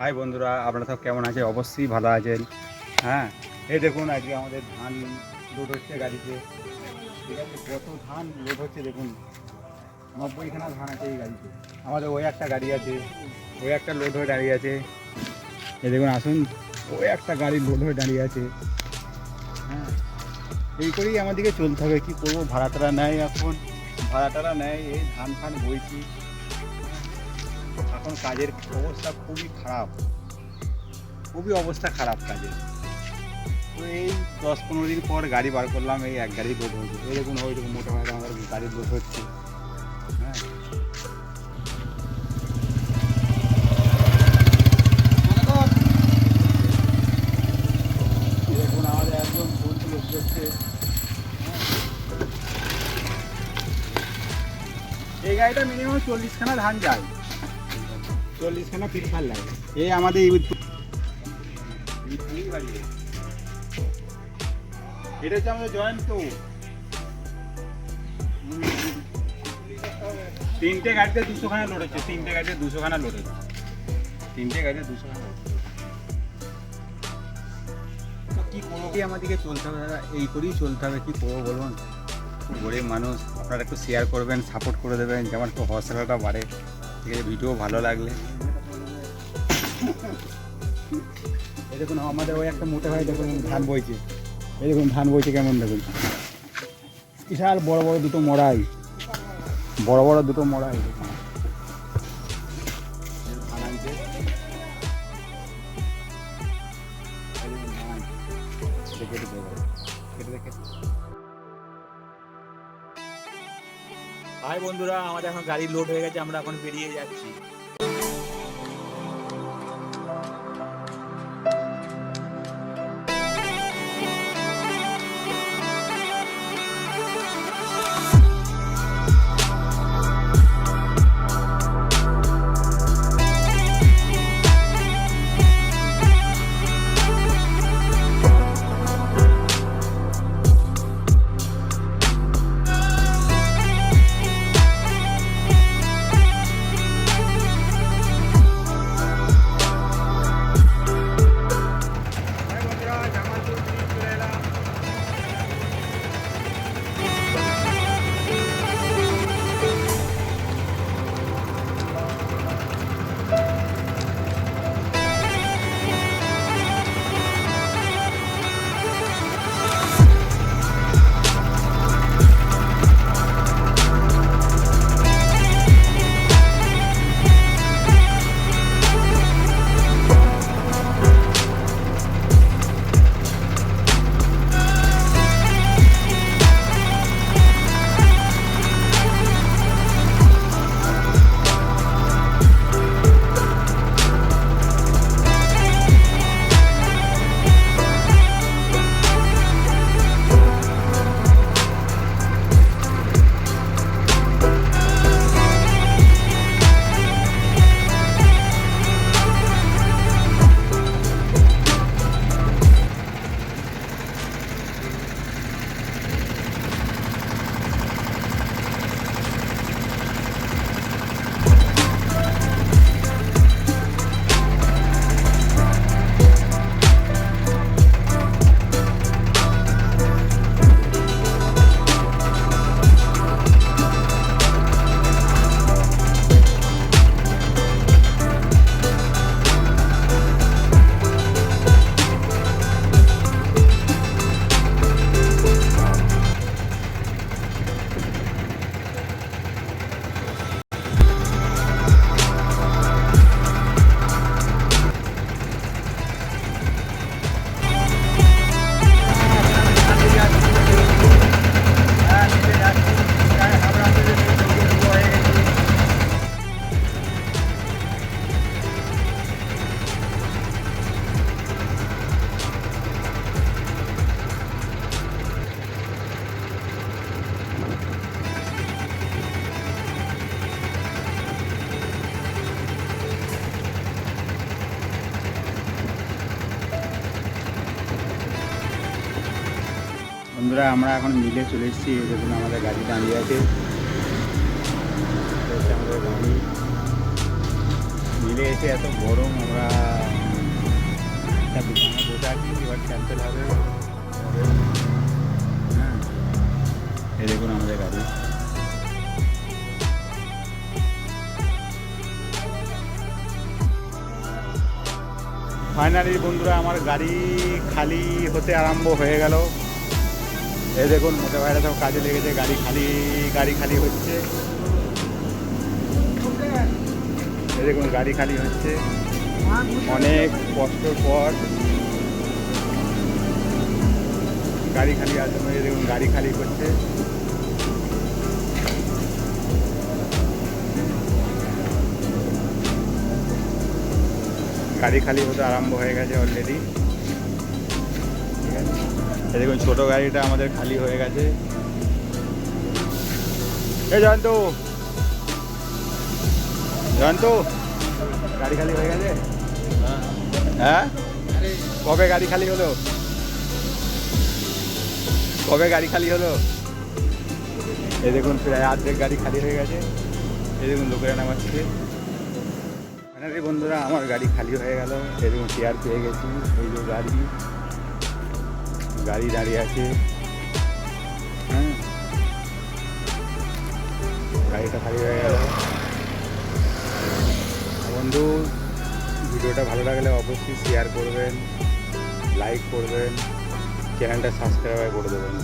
High বন্ধুরা, আপনারা সব কেমন আছে? অবশ্যই ভালো আছেন। হ্যাঁ, এই দেখুন আজকে আমাদের ধান লোড হচ্ছে গাড়িতে। ঠিক আছে, কত ধান লোড হচ্ছে দেখুন, 90খানা ধান আছে এই গাড়িতে। আমাদের ওই একটা গাড়ি আছে, ওই একটা লোড হয়ে দাঁড়িয়ে আছে। এই দেখুন, আসুন, ওই একটা গাড়ি লোড হয়ে দাঁড়িয়ে আছে। হ্যাঁ, এই করেই আমাদেরকে চলতে হবে। কী করবো, ভাড়া টাড়া নেয়, এখন ভাড়া টাড়া নেয়, এই ধান ফান বইছি। এখন কাজের অবস্থা খুবই খারাপ, খুবই অবস্থা খারাপ কাজের। তো এই 10-15 দিন পর গাড়ি বার করলাম, এই এক গাড়ি লোড হয়েছে। এই দেখুন, ওই দেখুন মোটা ভাইরা আমাদের গাড়ি লোড হচ্ছে। হ্যাঁ, এই দেখুন আমাদের একদম ফুল লোড করছে। এই গাড়িটা মিনিমাম 40খানা ধান যায়, 40খানা ফিলফাল লাগে। এই আমাদের এটা হচ্ছে আমাদের জয়ন্ত। তিনটে গাড়িতে 200খানা লোড হচ্ছে, তিনটে গাড়িতে 200খানা লোড হচ্ছে, তিনটে গাড়িতে 200খানা। তো কী করবো, কি আমাদেরকে চলতে হবে দাদা, এই করেই চলতে হবে। কী করবো বলুন, গরিব মানুষ। আপনারা একটু শেয়ার করবেন, সাপোর্ট করে দেবেন, যেমন একটু হওয়াটা বাড়ে। ঠিক আছে, ভিডিও ভালো লাগলে। এই দেখুন আমাদের ওই একটা মোটা ভাই, দেখুন ধান বইছে। এই দেখুন ধান বইছে কেমন, দেখুন বিশাল বড় বড় দুটো মড়াই, বড় বড় দুটো মড়াই। দেখুন ধান আনছে, হাই বন্ধুরা, আমাদের এখন গাড়ি লোড হয়ে গেছে, আমরা এখন বেরিয়ে যাচ্ছি। বন্ধুরা আমরা এখন মিলে চলে এসেছি। দেখুন আমাদের গাড়ি দাঁড়িয়ে আছে, আমাদের গাড়ি মিলে এসে এত গরম, আমরা একটা দোকানে বসে আছি, এবার ক্যান্সেল হবে। হ্যাঁ, এই দেখুন আমাদের গাড়ি। ফাইনালি বন্ধুরা আমার গাড়ি খালি হতে আরম্ভ হয়ে গেল। এই দেখুন মোটা ভাইরা সব কাজে লেগেছে, গাড়ি খালি হচ্ছে। এই দেখুন গাড়ি খালি হচ্ছে, অনেক কষ্টর পর গাড়ি খালি আছে। এই দেখুন গাড়ি খালি করছে। গাড়ি খালি হতে আরম্ভ হয়ে গেছে অলরেডি। ঠিক আছে, এই দেখুন ছোটো গাড়িটা আমাদের খালি হয়ে গেছে। এই জয়ন্ত, গাড়ি খালি হয়ে গেছে। হ্যাঁ, কবে গাড়ি খালি হলো? এই দেখুন প্রায় অর্ধেক গাড়ি খালি হয়ে গেছে। এই দেখুন লোকেরা নামাচ্ছে। ফাইনালি বন্ধুরা আমার গাড়ি খালি হয়ে গেল। এই দেখুন চেয়ার পেয়ে গেছি। এই যে গাড়ি দাঁড়িয়ে আছে। হ্যাঁ, গাড়িটা খালি হয়ে গেল। বন্ধু, ভিডিওটা ভালো লাগলে অবশ্যই শেয়ার করবেন, লাইক করবেন, চ্যানেলটা সাবস্ক্রাইব করে দেবেন।